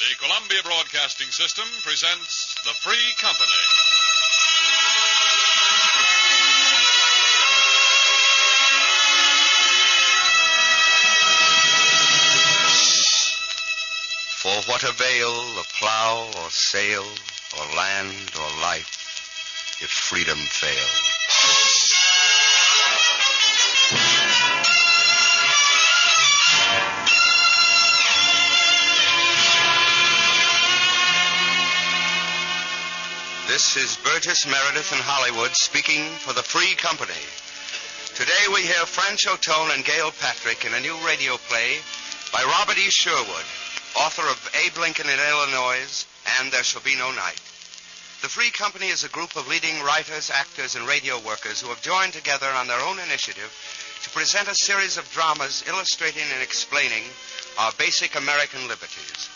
The Columbia Broadcasting System presents The Free Company. For what avail the plow or sail or land or life if freedom fail? This is Burgess Meredith in Hollywood speaking for the Free Company. Today we hear Franchot and Gail Patrick in a new radio play by Robert E. Sherwood, author of Abe Lincoln in Illinois and There Shall Be No Night. The Free Company is a group of leading writers, actors, and radio workers who have joined together on their own initiative to present a series of dramas illustrating and explaining our basic American liberties.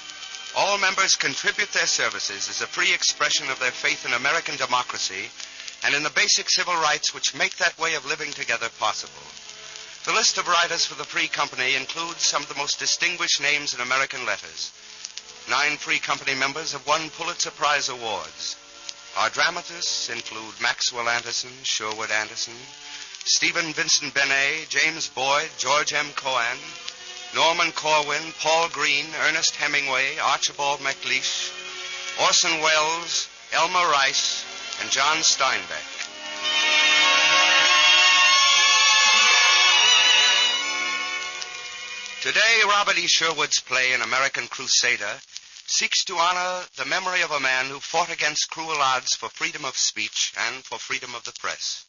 All members contribute their services as a free expression of their faith in American democracy and in the basic civil rights which make that way of living together possible. The list of writers for the Free Company includes some of the most distinguished names in American letters. 9 Free Company members have won Pulitzer Prize awards. Our dramatists include Maxwell Anderson, Sherwood Anderson, Stephen Vincent Benet, James Boyd, George M. Cohan, Norman Corwin, Paul Green, Ernest Hemingway, Archibald MacLeish, Orson Welles, Elmer Rice, and John Steinbeck. Today, Robert E. Sherwood's play, An American Crusader, seeks to honor the memory of a man who fought against cruel odds for freedom of speech and for freedom of the press.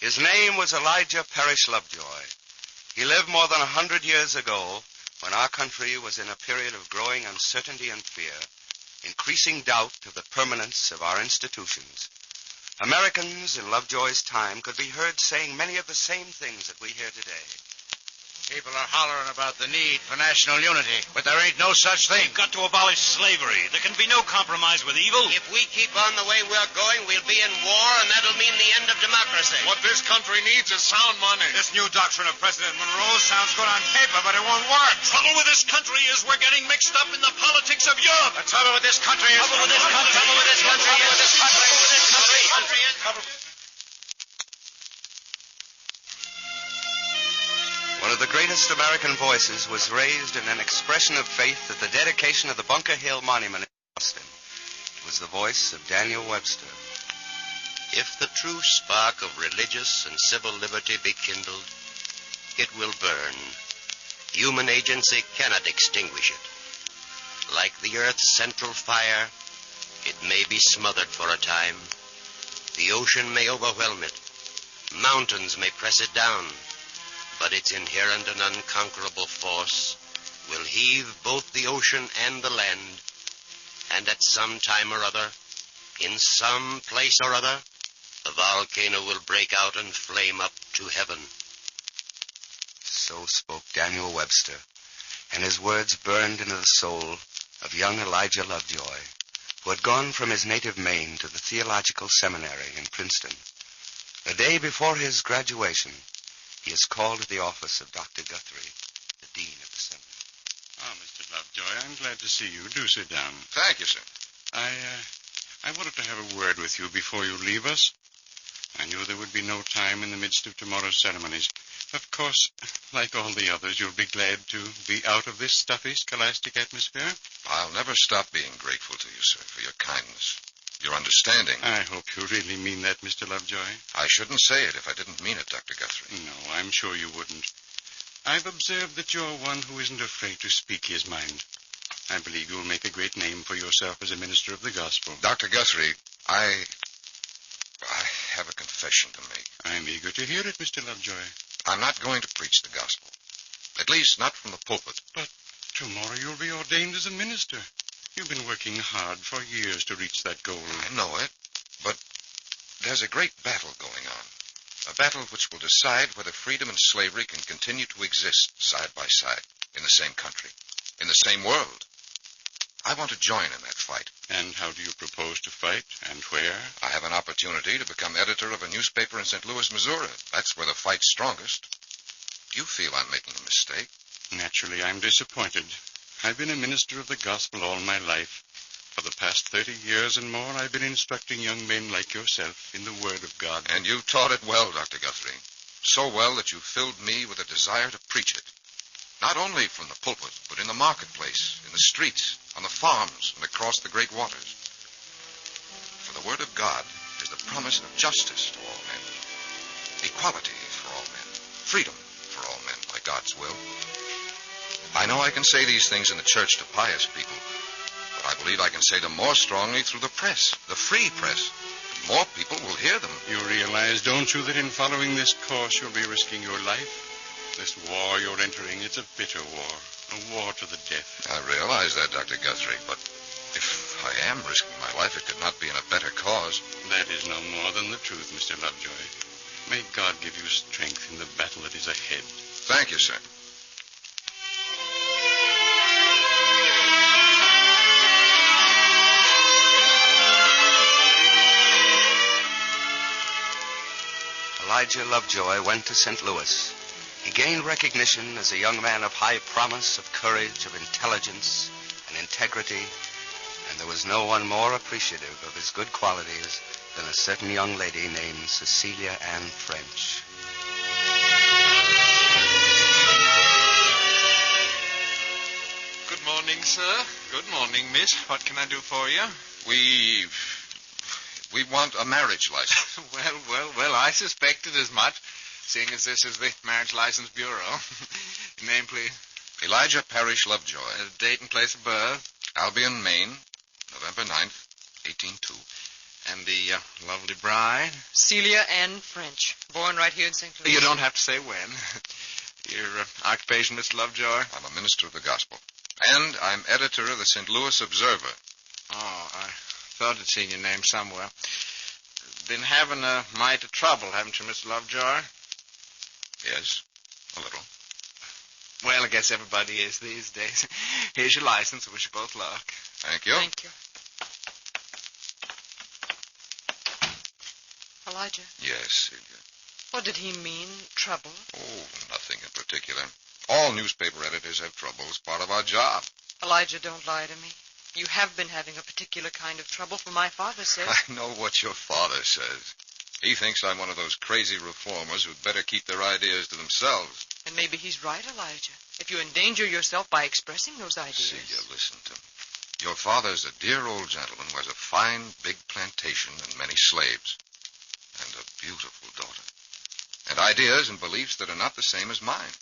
His name was Elijah Parish Lovejoy. He lived more than 100 years ago when our country was in a period of growing uncertainty and fear, increasing doubt of the permanence of our institutions. Americans in Lovejoy's time could be heard saying many of the same things that we hear today. People are hollering about the need for national unity, but there ain't no such thing. We've got to abolish slavery. There can be no compromise with evil. If we keep on the way we're going, we'll be in war, and that'll mean the end of democracy. What this country needs is sound money. This new doctrine of President Monroe sounds good on paper, but it won't work. Trouble with this country is we're getting mixed up in the politics of Europe. The trouble with this country is... Trouble with this country. One of the greatest American voices was raised in an expression of faith at the dedication of the Bunker Hill Monument in Boston. It was the voice of Daniel Webster. If the true spark of religious and civil liberty be kindled, it will burn. Human agency cannot extinguish it. Like the earth's central fire, it may be smothered for a time. The ocean may overwhelm it. Mountains may press it down. But its inherent and unconquerable force will heave both the ocean and the land, and at some time or other, in some place or other, the volcano will break out and flame up to heaven. So spoke Daniel Webster, and his words burned into the soul of young Elijah Lovejoy, who had gone from his native Maine to the Theological Seminary in Princeton. The day before his graduation, he is called to the office of Dr. Guthrie, the dean of the seminary. Ah, Mr. Lovejoy, I'm glad to see you. Do sit down. Thank you, sir. I wanted to have a word with you before you leave us. I knew there would be no time in the midst of tomorrow's ceremonies. Of course, like all the others, you'll be glad to be out of this stuffy, scholastic atmosphere. I'll never stop being grateful to you, sir, for your kindness, your understanding. I hope you really mean that, Mr. Lovejoy. I shouldn't say it if I didn't mean it, Dr. Guthrie. No, I'm sure you wouldn't. I've observed that you're one who isn't afraid to speak his mind. I believe you'll make a great name for yourself as a minister of the gospel. Dr. Guthrie, I have a confession to make. I'm eager to hear it, Mr. Lovejoy. I'm not going to preach the gospel. At least not from the pulpit. But tomorrow you'll be ordained as a minister. You've been working hard for years to reach that goal. I know it, but there's a great battle going on. A battle which will decide whether freedom and slavery can continue to exist side by side in the same country, in the same world. I want to join in that fight. And how do you propose to fight, and where? I have an opportunity to become editor of a newspaper in St. Louis, Missouri. That's where the fight's strongest. Do you feel I'm making a mistake? Naturally, I'm disappointed. I've been a minister of the gospel all my life. For the past 30 years and more, I've been instructing young men like yourself in the Word of God. And you taught it well, Dr. Guthrie. So well that you filled me with a desire to preach it. Not only from the pulpit, but in the marketplace, in the streets, on the farms, and across the great waters. For the Word of God is the promise of justice to all men, equality for all men, freedom for all men by God's will. I know I can say these things in the church to pious people, but I believe I can say them more strongly through the press, the free press. More people will hear them. You realize, don't you, that in following this course you'll be risking your life? This war you're entering, it's a bitter war, a war to the death. I realize that, Dr. Guthrie, but if I am risking my life, it could not be in a better cause. That is no more than the truth, Mr. Lovejoy. May God give you strength in the battle that is ahead. Thank you, sir. Elijah Lovejoy went to St. Louis. He gained recognition as a young man of high promise, of courage, of intelligence and integrity, and there was no one more appreciative of his good qualities than a certain young lady named Cecilia Ann French. Good morning, sir. Good morning, miss. What can I do for you? We want a marriage license. Well, I suspected as much, seeing as this is the Marriage License Bureau. Your name, please? Elijah Parish Lovejoy. Date and place of birth? Albion, Maine, November 9th, 1802. And the lovely bride? Celia Ann French, born right here in St. Louis. You don't have to say when. Your occupation, Mr. Lovejoy? I'm a minister of the gospel. And I'm editor of the St. Louis Observer. Oh, I thought I'd seen your name somewhere. Been having a mite of trouble, haven't you, Mr. Lovejoy? Yes, a little. Well, I guess everybody is these days. Here's your license. I wish you both luck. Thank you. Thank you. Elijah, Yes, Celia. what did he mean, trouble? Oh, nothing in particular. All newspaper editors have trouble. It's part of our job. Elijah, don't lie to me. You have been having a particular kind of trouble, for my father says. I know what your father says. He thinks I'm one of those crazy reformers who'd better keep their ideas to themselves. And maybe he's right, Elijah. If you endanger yourself by expressing those ideas. Celia, listen to me. Your father's a dear old gentleman who has a fine, big plantation and many slaves. And a beautiful daughter. And ideas and beliefs that are not the same as mine.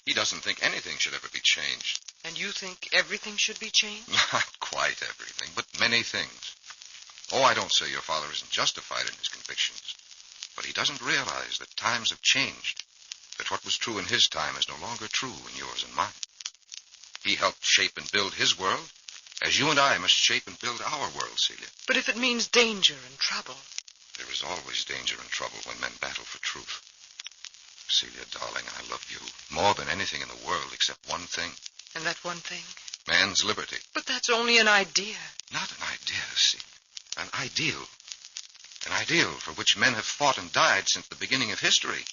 He doesn't think anything should ever be changed. And you think everything should be changed? Not quite everything, but many things. Oh, I don't say your father isn't justified in his convictions. But he doesn't realize that times have changed. That what was true in his time is no longer true in yours and mine. He helped shape and build his world, as you and I must shape and build our world, Celia. But if it means danger and trouble. There is always danger and trouble when men battle for truth. Celia, darling, I love you more than anything in the world except one thing. And that one thing? Man's liberty. But that's only an idea. Not an idea, Celia. An ideal. An ideal for which men have fought and died since the beginning of history.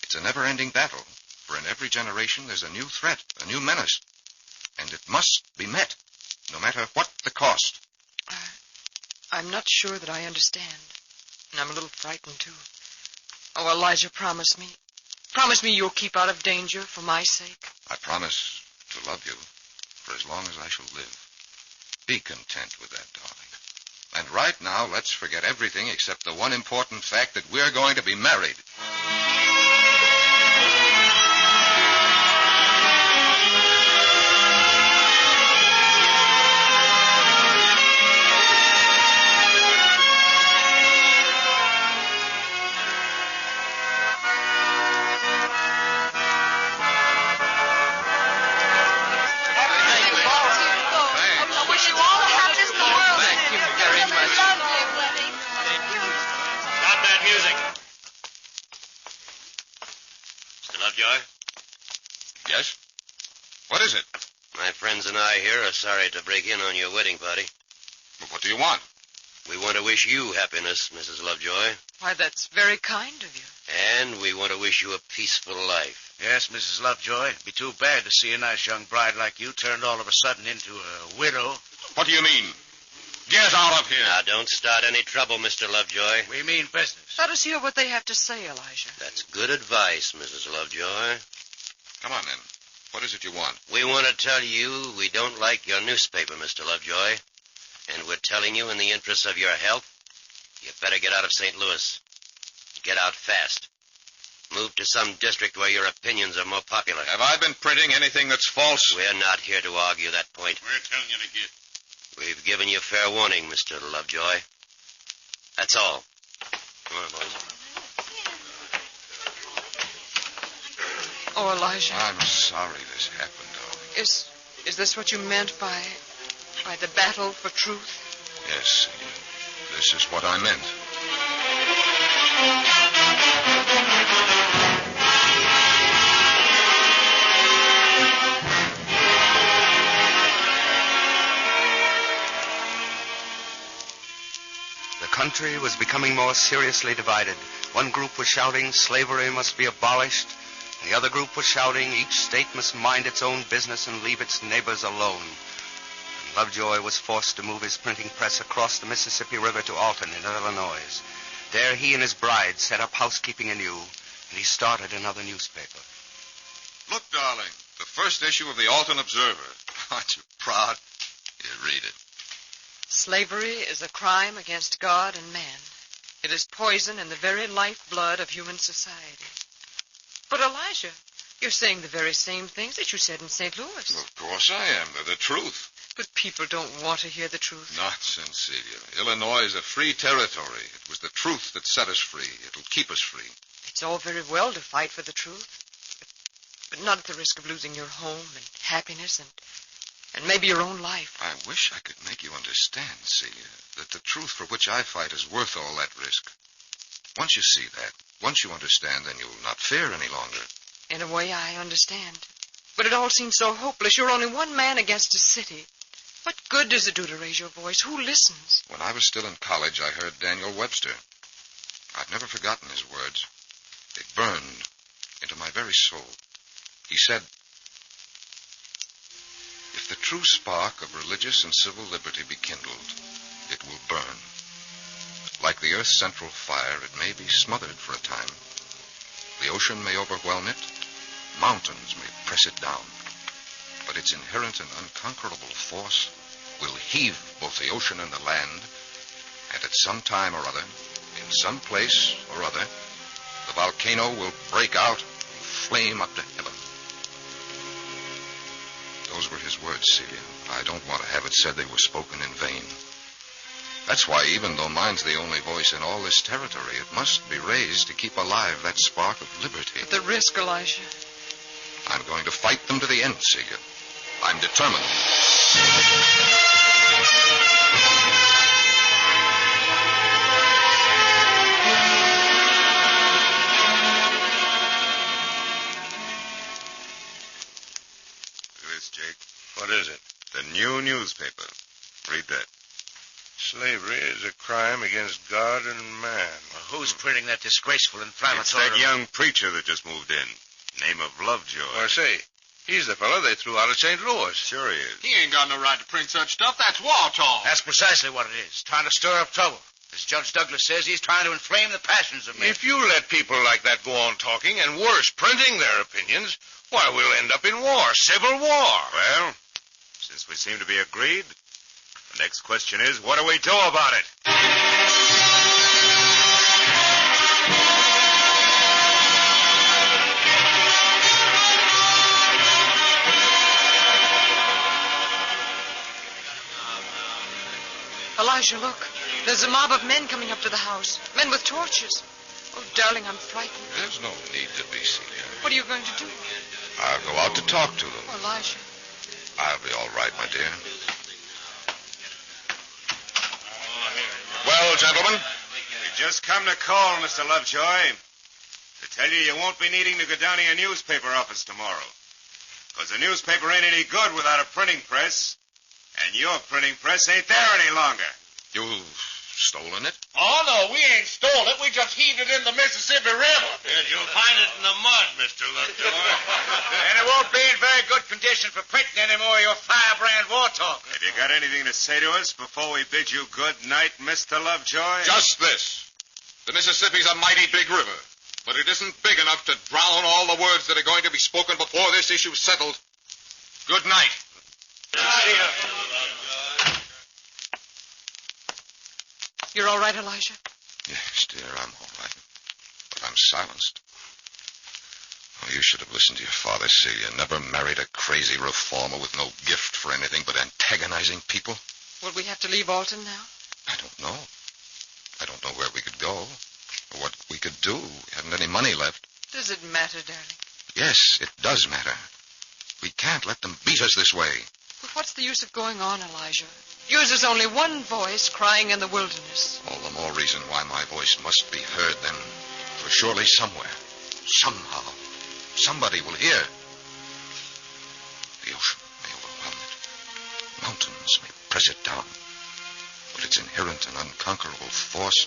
It's a never-ending battle, for in every generation there's a new threat, a new menace. And it must be met, no matter what the cost. I'm not sure that I understand. And I'm a little frightened, too. Oh, Elijah, promise me. Promise me you'll keep out of danger for my sake. I promise to love you for as long as I shall live. Be content with that, darling. And right now, let's forget everything except the one important fact that we're going to be married. Yes? What is it? My friends and I here are sorry to break in on your wedding party. But what do you want? We want to wish you happiness, Mrs. Lovejoy. Why, that's very kind of you. And we want to wish you a peaceful life. Yes, Mrs. Lovejoy. It'd be too bad to see a nice young bride like you turned all of a sudden into a widow. What do you mean? Get out of here. Now, don't start any trouble, Mr. Lovejoy. We mean business. Let us hear what they have to say, Elijah. That's good advice, Mrs. Lovejoy. Come on, then. What is it you want? We want to tell you we don't like your newspaper, Mr. Lovejoy. And we're telling you in the interest of your health, you better get out of St. Louis. Get out fast. Move to some district where your opinions are more popular. Have I been printing anything that's false? We're not here to argue that point. We're telling you to get. We've given you fair warning, Mr. Lovejoy. That's all. Come on, boys. Oh, Elijah. I'm sorry this happened, darling. Is this what you meant by the battle for truth? Yes, this is what I meant. The country was becoming more seriously divided. One group was shouting slavery must be abolished. The other group was shouting each state must mind its own business and leave its neighbors alone. And Lovejoy was forced to move his printing press across the Mississippi River to Alton in Illinois. There he and his bride set up housekeeping anew, and he started another newspaper. Look, darling, the first issue of the Alton Observer. Aren't you proud? Here, read it. Slavery is a crime against God and man. It is poison in the very lifeblood of human society. But, Elijah, you're saying the very same things that you said in St. Louis. Well, of course I am. They're the truth. But people don't want to hear the truth. Nonsense, Celia. Illinois is a free territory. It was the truth that set us free. It'll keep us free. It's all very well to fight for the truth, but not at the risk of losing your home and happiness and maybe your own life. I wish I could make you understand, Celia, that the truth for which I fight is worth all that risk. Once you see that, once you understand, then you'll not fear any longer. In a way, I understand. But it all seems so hopeless. You're only one man against a city. What good does it do to raise your voice? Who listens? When I was still in college, I heard Daniel Webster. I've never forgotten his words. They burned into my very soul. He said, if the true spark of religious and civil liberty be kindled, it will burn. Like the earth's central fire, it may be smothered for a time. The ocean may overwhelm it. Mountains may press it down. But its inherent and unconquerable force will heave both the ocean and the land, and at some time or other, in some place or other, the volcano will break out and flame up to heaven. Those were his words, Celia. I don't want to have it said they were spoken in vain. That's why, even though mine's the only voice in all this territory, it must be raised to keep alive that spark of liberty. But the risk, Elijah. I'm going to fight them to the end, Celia. I'm determined. This, Jake. What is it? The new newspaper. Read that. Slavery is a crime against God and man. Well, who's printing that disgraceful It's inflammatory... that young preacher that just moved in. Name of Lovejoy. I say, he's the fellow they threw out of St. Louis. Sure he is. He ain't got no right to print such stuff. That's war talk. That's precisely what it is. Trying to stir up trouble. As Judge Douglas says, he's trying to inflame the passions of men. If you let people like that go on talking, and worse, printing their opinions, why, we'll end up in war, civil war. Well, since we seem to be agreed, the next question is, what do we do about it? Elijah, look. There's a mob of men coming up to the house. Men with torches. Oh, darling, I'm frightened. There's no need to be, Celia. What are you going to do? I'll go out to talk to them. Oh, Elijah. I'll be all right, my dear. Well, gentlemen? We just come to call, Mr. Lovejoy. To tell you won't be needing to go down to your newspaper office tomorrow. Because the newspaper ain't any good without a printing press. And your printing press ain't there any longer. You stolen it. Oh, no, we ain't stole it. We just heaved it in the Mississippi River. Yes, you'll find it in the mud, Mr. Lovejoy. And it won't be in very good condition for printing any more of your firebrand war talk. Have you got anything to say to us before we bid you good night, Mr. Lovejoy? Just this. The Mississippi's a mighty big river, but it isn't big enough to drown all the words that are going to be spoken before this issue's settled. Good night. You're all right, Elijah? Yes, dear, I'm all right. But I'm silenced. Oh, you should have listened to your father, Celia. Never married a crazy reformer with no gift for anything but antagonizing people. Will we have to leave Alton now? I don't know. I don't know where we could go or what we could do. We haven't any money left. Does it matter, darling? Yes, it does matter. We can't let them beat us this way. But what's the use of going on, Elijah? Yours is only one voice crying in the wilderness. All the more reason why my voice must be heard then. For surely somewhere, somehow, somebody will hear. The ocean may overwhelm it. Mountains may press it down. But its inherent and unconquerable force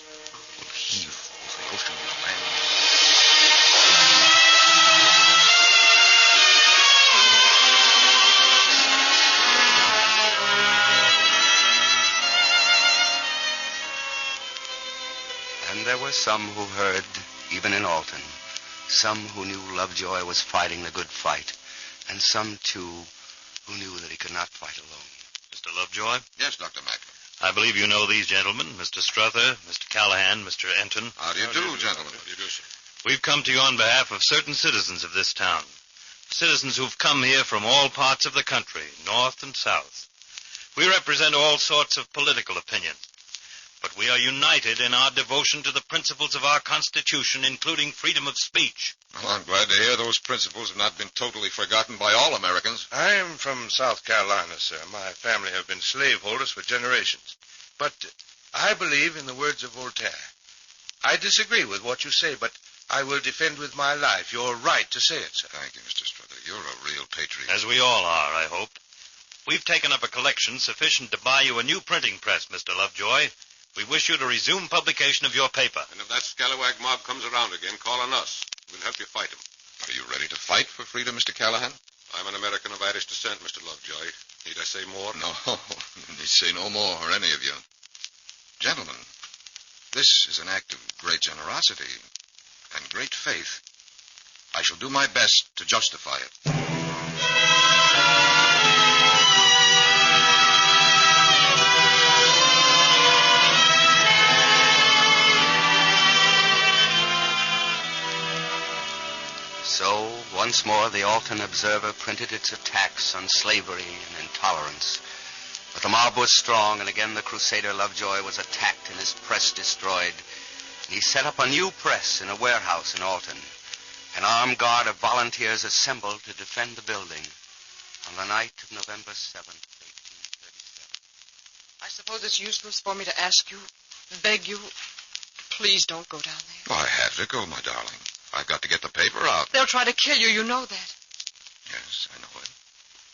will heave both the ocean and the land. And there were some who heard, even in Alton, some who knew Lovejoy was fighting the good fight, and some, too, who knew that he could not fight alone. Mr. Lovejoy, Yes, Dr. Macklin. I believe you know these gentlemen, Mr. Struther, Mr. Callahan, Mr. Enton. How do you do, gentlemen? How do you do, sir? We've come to you on behalf of certain citizens of this town. Citizens who've come here from all parts of the country, north and south. We represent all sorts of political opinion. But we are united in our devotion to the principles of our Constitution, including freedom of speech. Well, I'm glad to hear those principles have not been totally forgotten by all Americans. I am from South Carolina, sir. My family have been slaveholders for generations. But I believe in the words of Voltaire. I disagree with what you say, but I will defend with my life your right to say it, sir. Thank you, Mr. Struther. You're a real patriot. As we all are, I hope. We've taken up a collection sufficient to buy you a new printing press, Mr. Lovejoy. We wish you to resume publication of your paper. And if that scalawag mob comes around again, call on us. We'll help you fight him. Are you ready to fight for freedom, Mr. Callahan? I'm an American of Irish descent, Mr. Lovejoy. Need I say more? No, you say no more, or any of you. Gentlemen, this is an act of great generosity and great faith. I shall do my best to justify it. So, once more, the Alton Observer printed its attacks on slavery and intolerance. But the mob was strong, and again the Crusader Lovejoy was attacked and his press destroyed. And he set up a new press in a warehouse in Alton. An armed guard of volunteers assembled to defend the building on the night of November 7th, 1837. I suppose it's useless for me to ask you, beg you, please don't go down there. Oh, I have to go, my darling. I've got to get the paper out. They'll try to kill you, you know that. Yes, I know it.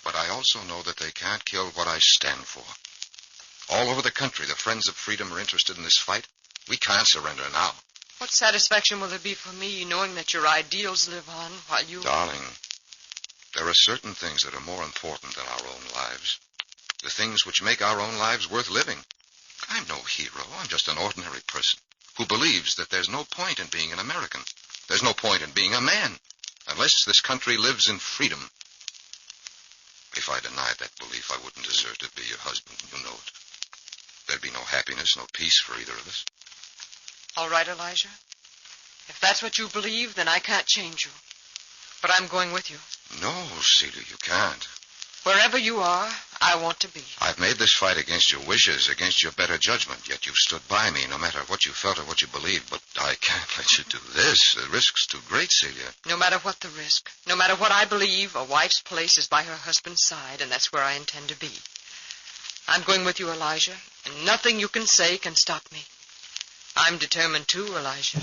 But I also know that they can't kill what I stand for. All over the country, the Friends of Freedom are interested in this fight. We can't surrender now. What satisfaction will there be for me knowing that your ideals live on while you... Darling, there are certain things that are more important than our own lives. The things which make our own lives worth living. I'm no hero. I'm just an ordinary person who believes that there's no point in being an American. There's no point in being a man unless this country lives in freedom. If I denied that belief, I wouldn't deserve to be your husband. You know it. There'd be no happiness, no peace for either of us. All right, Elijah. If that's what you believe, then I can't change you. But I'm going with you. No, Celia, you can't. Wherever you are, I want to be. I've made this fight against your wishes, against your better judgment, yet you've stood by me no matter what you felt or what you believed. But I can't let you do this. The risk's too great, Celia. No matter what the risk, no matter what I believe, a wife's place is by her husband's side, and that's where I intend to be. I'm going with you, Elijah, and nothing you can say can stop me. I'm determined too, Elijah.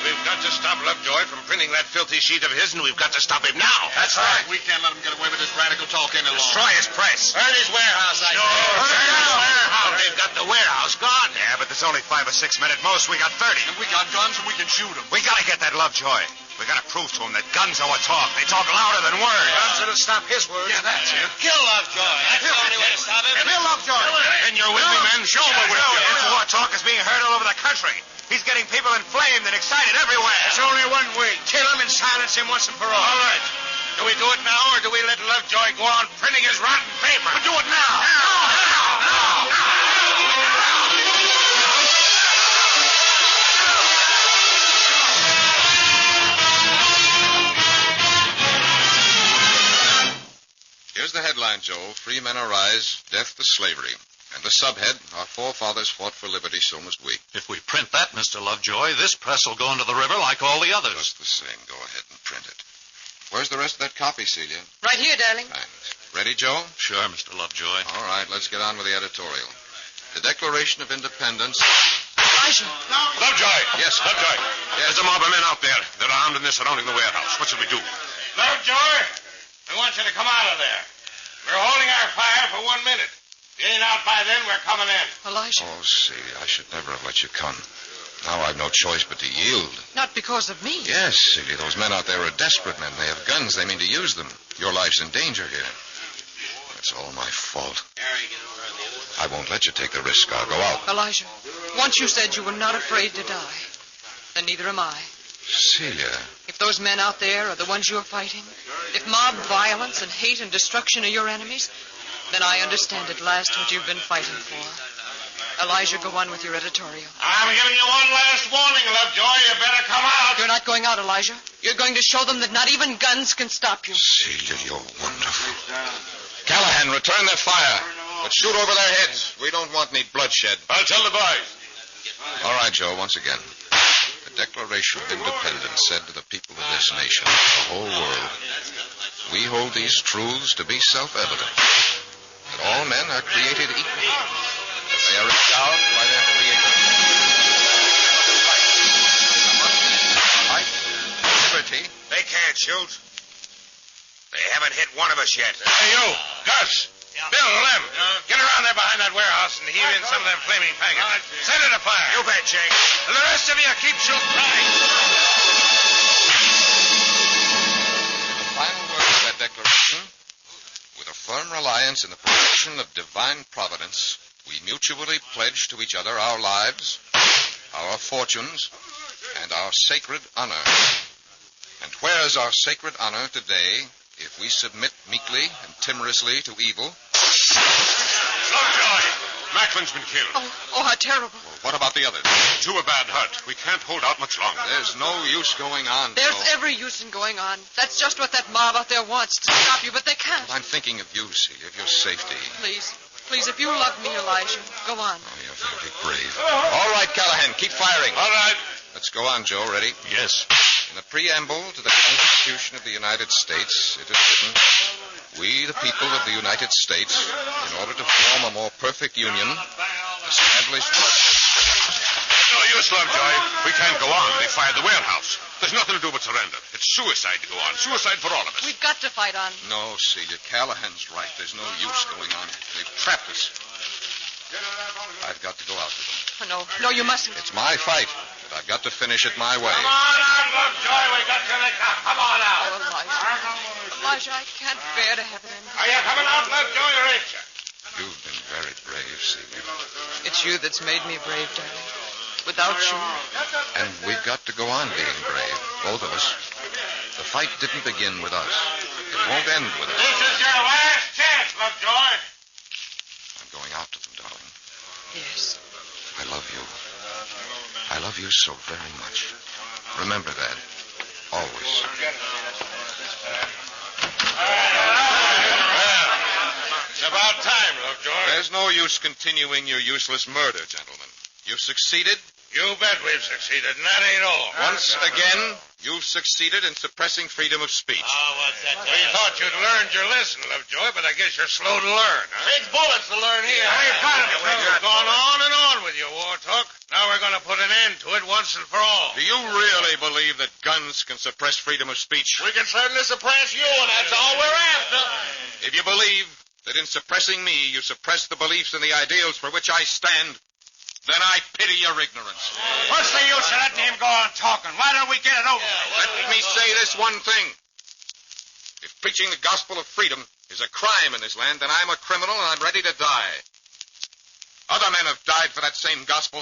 We've got to stop Lovejoy from printing that filthy sheet of his, and we've got to stop him now. That's right. We can't let him get away with this radical talk any longer. Destroy his press. Burn his warehouse, I say. Warehouse. They've got the warehouse gone. Yeah, but there's only 5 or 6 men at most. We got 30. And we got guns and we can shoot them. We gotta get that Lovejoy. We gotta prove to him that guns are what talk. They talk louder than words. Guns that'll stop his words. Yeah, that's it. Kill Lovejoy. That's the only way to stop him. Kill Lovejoy. And you're with me, men? Show me with you. His war talk is being heard all over the country. He's getting people inflamed and excited everywhere. There's only one way. Kill him and silence him once and for all. All right. Do we do it now, or do we let Lovejoy go on printing his rotten paper? Do it now. Here's the headline, Joel. Free men arise, death to slavery. And the subhead, our forefathers fought for liberty, so must we. If we print that, Mr. Lovejoy, this press will go into the river like all the others. Just the same, go ahead and print it. Where's the rest of that copy, Celia? Right here, darling. Thanks. Ready, Joe? Sure, Mr. Lovejoy. All right, let's get on with the editorial. The Declaration of Independence. Elijah. Lovejoy! Yes. Lovejoy! There's a mob of men out there. They're armed and they're surrounding the warehouse. What should we do? Lovejoy, we want you to come out of there. We're holding our fire for 1 minute. If you ain't out by then, we're coming in. Elijah. Oh, Celia, I should never have let you come. Now I've no choice but to yield. Not because of me. Yes, Celia, those men out there are desperate men. They have guns. They mean to use them. Your life's in danger here. It's all my fault. I won't let you take the risk. I'll go out. Elijah, once you said you were not afraid to die. Then neither am I. Celia. If those men out there are the ones you're fighting, if mob violence and hate and destruction are your enemies, then I understand at last what you've been fighting for. Elijah, go on with your editorial. I'm giving you one last warning, Lovejoy. You better come out. You're not going out, Elijah. You're going to show them that not even guns can stop you. Celia, you're wonderful. Callahan, return their fire. But shoot over their heads. We don't want any bloodshed. I'll tell the boys. All right, Joe, once again. The Declaration of Independence said to the people of this nation, the whole world, we hold these truths to be self-evident, that all men are created equal, that they are endowed by their Creator. Life, liberty. They can't shoot. They haven't hit one of us yet. Hey, you, Gus. Bill, Lem, get around there behind that warehouse and heave in some of them flaming faggots. Set it afire. You bet, Jake. And the rest of you keep shooting. The final word of that declaration, with a firm reliance in the protection of divine providence, we mutually pledge to each other our lives, our fortunes, and our sacred honor. And where is our sacred honor today if we submit meekly and timorously to evil? Lovejoy! Macklin's been killed. Oh, how terrible. Well, what about the others? Two are bad hurt. We can't hold out much longer. There's no use going on. There's Joe. every use in going on. That's just what that mob out there wants, to stop you, but they can't. I'm thinking of you, Celia, of your safety. Please, if you love me, Elijah, go on. Oh, you're very brave. All right, Callahan, keep firing. All right. Let's go on, Joe. Ready? Yes. In the preamble to the Constitution of the United States, it is written, we, the people of the United States, in order to form a more perfect union, establish... No use, Lovejoy. We can't go on. They fired the warehouse. There's nothing to do but surrender. It's suicide to go on. Suicide for all of us. We've got to fight on. No, Celia, Callahan's right. There's no use going on. They've trapped us. I've got to go out with them. No, you mustn't. It's my fight, but I've got to finish it my way. Come on out, Lovejoy. We got you licked up. Come on out. Oh, Elijah, I can't bear to have it end. Are you coming out, Lovejoy, or ain't you? You've been very brave, Celia. It's you that's made me brave, darling. Without you. And we've got to go on being brave, both of us. The fight didn't begin with us. It won't end with us. This is your last chance, Lovejoy. I'm going out to them, darling. Yes. I love you. I love you so very much. Remember that. Always. It's about time, Lovejoy. There's no use continuing your useless murder, gentlemen. You've succeeded. You bet we've succeeded, and that ain't all. Once again, you've succeeded in suppressing freedom of speech. What's that? We thought you'd learned your lesson, Lovejoy, but I guess you're slow to learn, huh? Big bullets to learn here. We've gone on and on with your war talk. Now we're going to put an end to it once and for all. Do you really believe that guns can suppress freedom of speech? We can certainly suppress you, and that's all we're after. If you believe that in suppressing me you suppress the beliefs and the ideals for which I stand, then I pity your ignorance. What's the use of letting him go on talking? Why don't we get it over? Let me say this one thing. If preaching the gospel of freedom is a crime in this land, then I'm a criminal and I'm ready to die. Other men have died for that same gospel.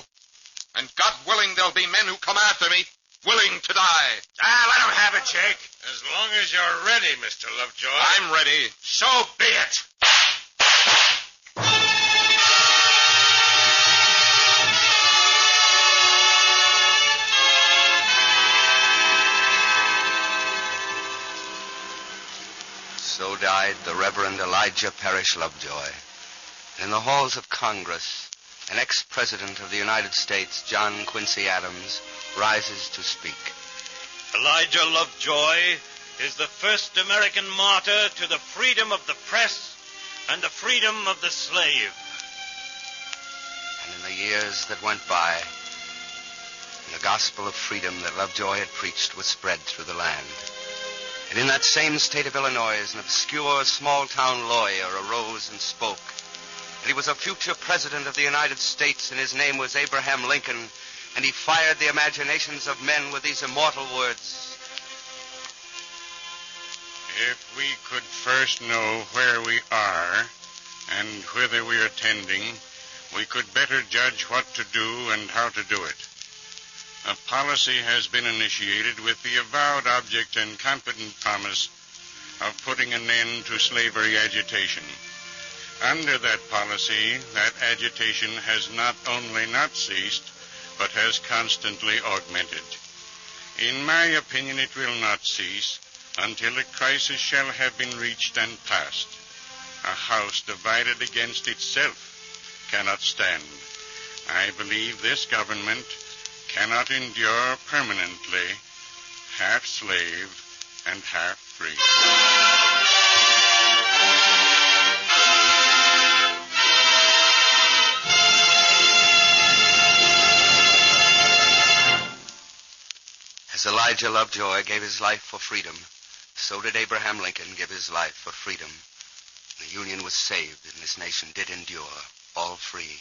And God willing, there'll be men who come after me, willing to die. Let him have it, Jake. As long as you're ready, Mr. Lovejoy. I'm ready. So be it. So died the Reverend Elijah Parish Lovejoy. In the halls of Congress, an ex-president of the United States, John Quincy Adams, rises to speak. Elijah Lovejoy is the first American martyr to the freedom of the press and the freedom of the slave. And in the years that went by, the gospel of freedom that Lovejoy had preached was spread through the land. And in that same state of Illinois, an obscure small-town lawyer arose and spoke. And he was a future president of the United States, and his name was Abraham Lincoln, and he fired the imaginations of men with these immortal words. If we could first know where we are and whither we are tending, we could better judge what to do and how to do it. A policy has been initiated with the avowed object and confident promise of putting an end to slavery agitation. Under that policy, that agitation has not only not ceased, but has constantly augmented. In my opinion, it will not cease until a crisis shall have been reached and passed. A house divided against itself cannot stand. I believe this government cannot endure permanently, half slave and half free. As Elijah Lovejoy gave his life for freedom, so did Abraham Lincoln give his life for freedom. The Union was saved, and this nation did endure, all free.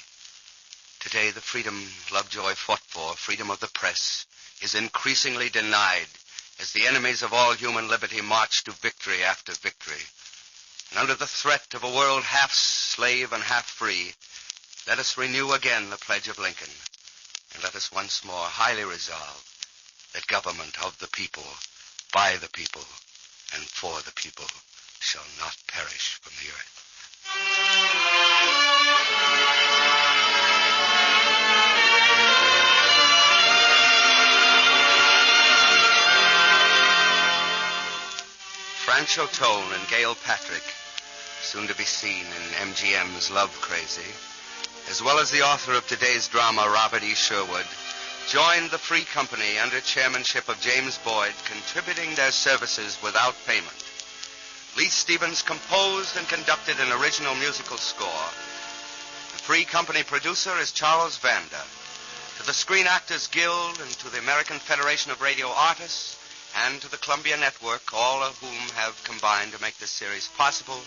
Today, the freedom Lovejoy fought for, freedom of the press, is increasingly denied as the enemies of all human liberty march to victory after victory. And under the threat of a world half slave and half free, let us renew again the pledge of Lincoln, and let us once more highly resolve that government of the people, by the people, and for the people shall not perish from the earth. Franchot and Gail Patrick, soon to be seen in MGM's Love Crazy, as well as the author of today's drama, Robert E. Sherwood, joined the Free Company under chairmanship of James Boyd, contributing their services without payment. Lee Stevens composed and conducted an original musical score. The Free Company producer is Charles Vanda. To the Screen Actors Guild and to the American Federation of Radio Artists and to the Columbia Network, all of whom have combined to make this series possible,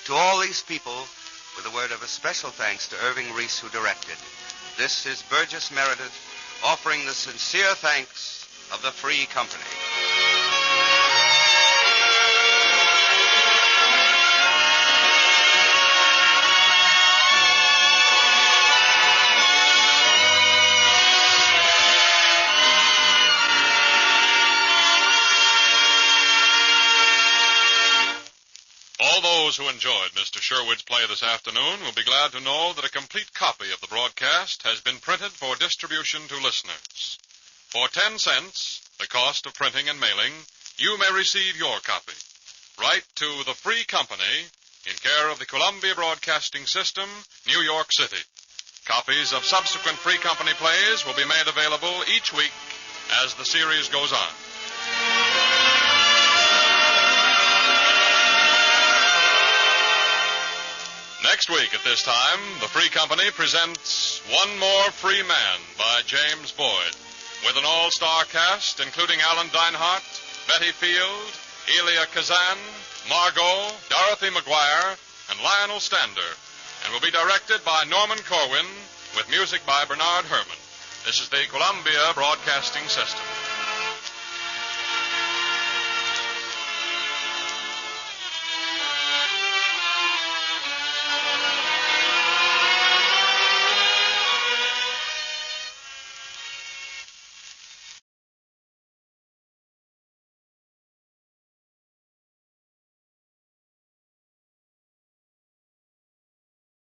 to all these people, with a word of a special thanks to Irving Reese, who directed. This is Burgess Meredith, offering the sincere thanks of the Free Company. All those who enjoyed Mr. Sherwood's play this afternoon will be glad to know that a complete copy of the broadcast has been printed for distribution to listeners. For 10 cents, the cost of printing and mailing, you may receive your copy. Write to the Free Company in care of the Columbia Broadcasting System, New York City. Copies of subsequent Free Company plays will be made available each week as the series goes on. Next Next week at this time, the Free Company presents One More Free Man by James Boyd, with an all-star cast including Alan Dinehart, Betty Field, Elia Kazan, Margot, Dorothy McGuire, and Lionel Stander, and will be directed by Norman Corwin with music by Bernard Herrmann. This is the Columbia Broadcasting System.